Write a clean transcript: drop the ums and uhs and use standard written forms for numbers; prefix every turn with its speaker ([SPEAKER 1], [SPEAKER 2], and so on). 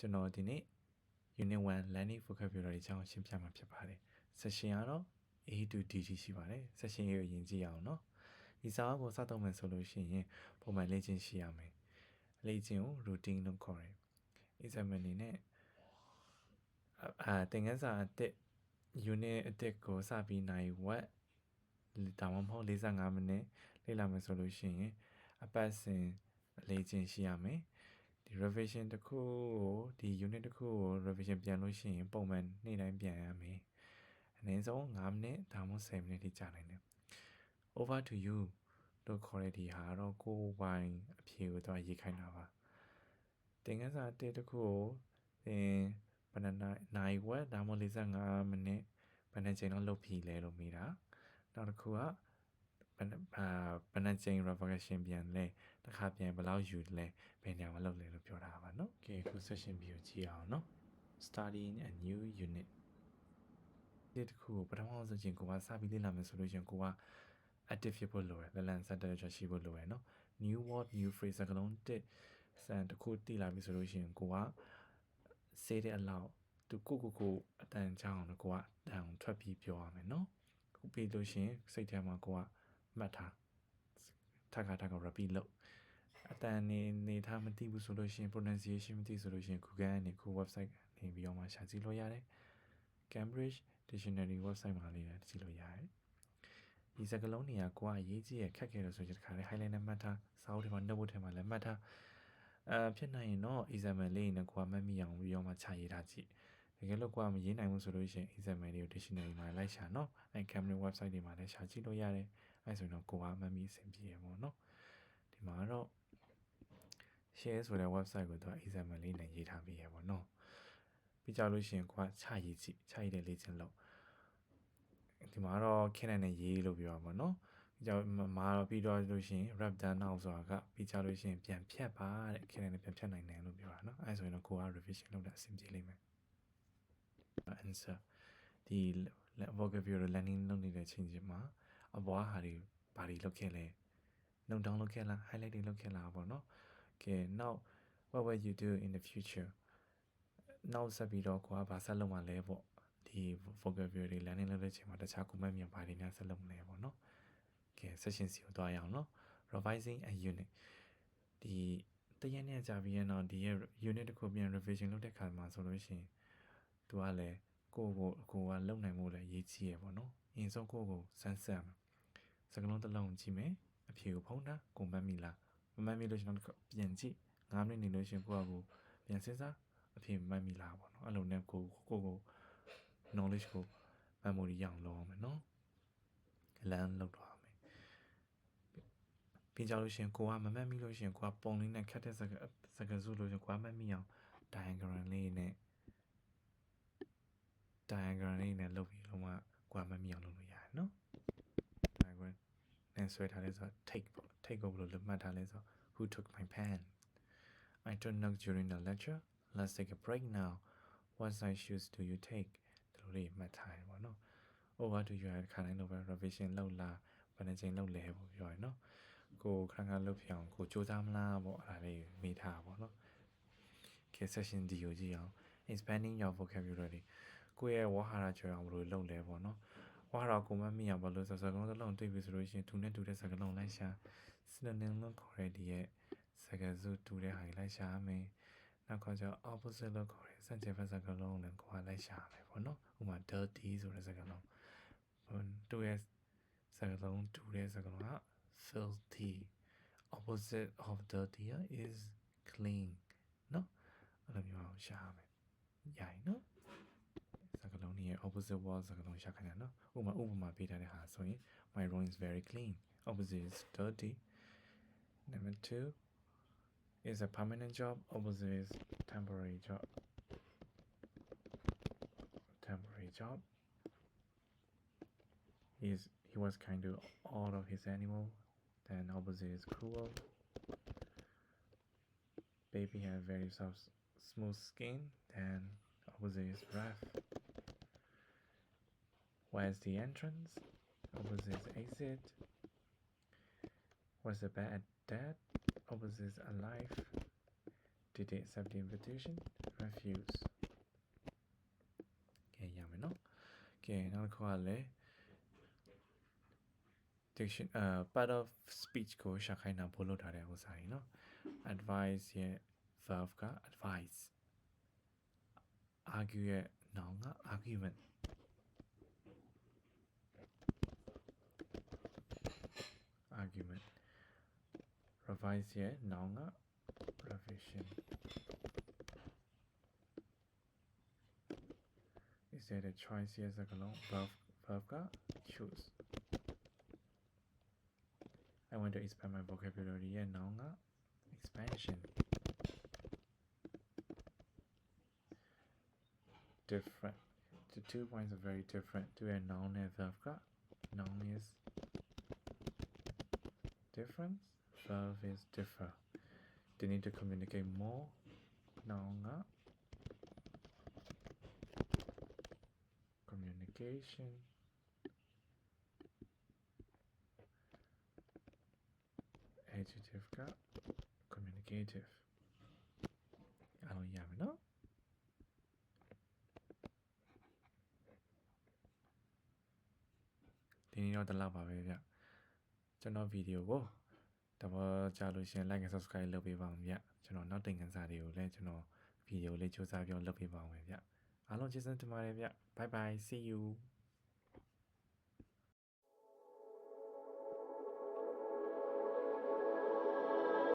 [SPEAKER 1] ကျွန်တော်ဒီနေ့ Unit 1 Learning Vocabulary အကြောင်းရှင်းပြမှာဖြစ်ပါတယ် Session ကတော့ A to D ရှိပါတယ် Session A ကိုယဉ်ကြည့်အောင်နော်ဒီစာအုပ်ကိုစတော့မယ်ဆိုလို့ရှိရင်ပုံမှန်လေ့ကျင့်ရှိရမယ်လေ့ကျင့်ကို routine လို့ခေါ်တယ် exam အနေနဲ့သင်ခန်းစာအသစ် Unit အသစ်ကိုစပြီးနိုင်ဝက်ဒါမှမဟုတ်45မိနစ်လေ့လာမယ်ဆိုလို့ရှိရင်အပတ်စဉ်လေ့ကျင့်ရှိရမယ်ဒီ revision တစ်ခုကိုဒီ unit တစ်ခုကို revision ပြန်လို့ရှိရင်ပုံမှန်နေ့တိုင်းပြန်ရမယ်အနည်းဆုံး5မိနစ်ဒါမှမဟုတ်10မိနစ်ထိကြာနိုင်တယ် over to you လို့ခေါ်တဲ့ဒီဟာတော့ကိုယ်ပိုင်အဖြေကိုတော့ရေးခိုင်းတာပါသင်ခန်းစာအသစ်တစ်ခုကိုသင်ဘယ်နိုင်ဝက်ဒါမှမဟုတ်45မိနစ်ဘယ်နှချိန်တော့လုပ်ပြီလဲလို့မေးတာနောက်တစ်ခုကဘယ်နှချိန် revision ပြန်လဲတစ်ခါပြန်ဘယ်လောက်ယူလဲဘယ်နေရာမှာလုပ်လဲလို့ပြောတာပါเนาะ Okay အခု session ပြီးကိုကြည့်အောင်เนาะ Studying a new unit ဒီတစ်ခုကိုပထမဆုံးချိန်ကိုကစပြီးလေ့လာမယ်ဆိုလို့ရှိရင်ကိုက active ဖြစ်ဖို့လိုတယ်လန်စတဲ့ကြရှိဖို့လိုတယ်เนาะ new word new phrase စကားလုံးတစ်စံတစ်ခုတည်လာပြီဆိုလို့ရှိရင်ကိုကစေးတဲ့အလောက်သူကိုအတန်ချအောင်လို့ကိုကတန်ထွက်ပြီးပြောရမယ်เนาะခုပြီးလို့ရှိရင်စိတ်ထဲမှာကိုကမှတ်ထားထပ်ခါ repeat လုပ်အတန်နေထားမသိဘူးဆိုလို့ရှိရင် pronunciation မသိဆိုလို့ရှိရင် Google ကနေခု website နေပြီးတော့မှရှာကြည့်လို့ရတယ် Cambridge Dictionary website မှာလေးကြည့်လို့ရတယ်ဒီစကားလုံးတွေကကိုကရေးကြည့်ရခက်ခဲလို့ဆိုရင်ဒီခါလေး highlight နဲ့မှတ်ထားစာအုပ်ထဲမှာ notebook ထဲမှာလည်းမှတ်ထားဖြစ်နိုင်ရင်တော့ exam လေးနဲ့ကိုကမှတ်မိအောင်ပြီးတော့မှခြာရေးထားကြည့်တကယ်လို့ကိုကမရေးနိုင်ဘူးဆိုလို့ရှိရင် exam လေးကို dictionary မှာလိုက်ရှာနော်အဲ Cambridge website တွေမှာလည်းရှာကြည့်လို့ရတယ်အဲဆိုရင်တော့ကိုကမှတ်မိအဆင်ပြေရပေါ့နော်ဒီမှာတော့ share ဆိုတဲ့ website ကိုတော့ exam လေးနဲ့ရေးထားပြီးရပေါ့နော်ပြီးကြလို့ရှိရင်ကိုကခြာရေးကြည့်ခြာရေးတဲ့လေ့ကျင့်လို့ဒီမှာတော့ခင်းနဲ့ရေးလို့ပြောပါပေါ့နော်ကြောင့်မှာတော့ပြီးတော့လို့ရှိရင် wrap down now ဆိုတာကပြီးကြလို့ရှိရင်ပြန်ဖြတ်ပါတဲ့ခင်းနဲ့ပြန်ဖြတ်နိုင်တယ်လို့ပြောတာနော်အဲဆိုရင်တော့ကိုက revision လုပ်တာအဆင်ပြေလိမ့်မယ် answer ဒီ vocabulary learning လုပ်နေတဲ့ချိန်ချင်းမှာအဘွားဟာတွေဘာတွေလုပ်ခဲ့လဲ note down လုပ်ခဲ့လား highlight တွေလုပ်ခဲ့လားပေါ့နော် okay now what will you do in the future နောက်ဆက်ပြီးတော့ကိုကဘာဆက်လုပ်မှာလဲပေါ့ဒီ vocabulary learning လုပ်တဲ့ချိန်မှာတခြား comment များဘာတွေများဆက်လုပ်မလဲပေါ့နော် okay session စီကိုတွားရအောင်နော် revising a unit ဒီတရက်နဲ့ကြာပြီးရင်တော့ဒီရဲ့ unit တစ်ခုပြန် revision လုပ်တဲ့ခါမှာဆိုလို့ရှိရင်သူကလည်းကိုကလုံနိုင်မှုလည်းရေးကြည့်ရပေါ့နော်အရင်ဆုံးကိုစမ်းစမ်းစကလုံးတစ်လုံးကြည့်မယ်အဖြေကိုဖုံးတာကိုမှတ်မိလားမမှတ်မိလို့ရှိရင်တော့ပြန်ကြည့်9မိနစ်နေလို့ရှိရင်ကိုပြန်စဉ်းစားအဖြေမှတ်မိလားပေါ့နော်အဲ့လိုနဲ့ကို knowledge ကို memory ရအောင်လုပ်အောင်မယ်နော် learn လုပ်တော့အောင်မယ်ပြီးကြလို့ရှိရင်ကိုကမမှတ်မိလို့ရှိရင်ကိုကပုံလေးနဲ့ခတ်တဲ့စကားစုလို့ရှိရင်ကိုကမှတ်မိအောင် diagram လေးနဲ့လုပ်ပြီးတော့မှကိုကမှတ်မိအောင်လုပ်လို့ရတယ်နော် diagram နဲ့ဆွဲထားလဲဆိုတော့ take ပေါ့ take ကိုဘယ်လိုမှတ်ထားလဲဆိုတော့ who took my pen I took notes during the lecture let's take a break now what size shoes do you take ဒီလိုလေးမှတ်ထားရပါတော့ over to you ခါတိုင်းလိုပဲ revision လုပ်လားဘယ်နှချိန်လုပ်လဲပေါ့ပြောရနော်ကိုခဏလုပ်ပြအောင်ကိုစူးစမ်းမလားပေါ့အဲ့ဒါလေးမေးထားပါပေါ့နော် okay session D ကိုကြည့်အောင် expanding your vocabulary ကိုရဲ့ဝါဟာရကျော်အောင်ဘယ်လိုလုပ်လဲပေါ့နော်ဝါဟာရကိုမမိအောင်ဘယ်လိုစကားလုံးတစ်လုံးတွေ့ပြီဆိုလို့ရှိရင်သူနဲ့တူတဲ့စကားလုံးလိုက်ရှာ synonym လို့ခေါ်တဲ့ဒီရဲ့စကားစုတူတဲ့ဟာလိုက်ရှာမယ်နောက်ကကျ opposite လို့ခေါ်တဲ့စံချဘက်စကားလုံးလည်းကိုကလိုက်ရှာမယ်ပေါ့နော်ဥပမာ dirty ဆိုတဲ့စကားလုံးတူရဲ့စကားလုံးတူတဲ့စကားလုံးက filthy opposite of dirty is clean နော်အဲ့လိုမျိုးရှာမယ်ရိုင်နော်စကားလုံးရဲ့ opposite word စကားလုံးရှာခိုင်းတာနော်ဥပမာပေးထားတဲ့ဟာဆိုရင် my room is very clean opposite is dirty number 2 is a permanent job opposite is temporary job he was kind to all of his animal then opposite is cruel baby had very soft smooth skin then opposite is rough where's the entrance opposite is exit was the bed dead opposite is alive did they accept the invitation refuse ကဲရမယ်နော်ကဲနောက်တစ်ခုကလည်း diction part of speech ကိုရှာခိုင်းတာပို့လို့ထားတဲ့ဥစားကြီးနော် advice ရဲ့ verb က advice argue ရဲ့ noun က argument revise ရဲ့ noun က revision is there a choice ရဲ့စကားလုံး verb က choose I want to expand my vocabulary ရဲ့ noun က expansion different the 2 points are very different to a noun and verb က noun is different verb is differ they need to communicate more noun က communication adjective က communicative အားလုံးရမယ်နော်ဒီနေ့တော့ဒီလောက်ပါပဲဗျကျွန်တော်ဗီဒီယိုကိုတဘောကြလို့ရှင် like and subscribe လုပ်ပေးပါဦးဗျကျွန်တော်နောက်သင်ခန်းစာတွေကိုလည်းကျွန်တော်ဗီဒီယိုလေးစူးစမ်းပြောလုပ်ပေးပါဦးဗျအားလုံးကျေးဇူးတင်ပါတယ်ဗျ bye bye see you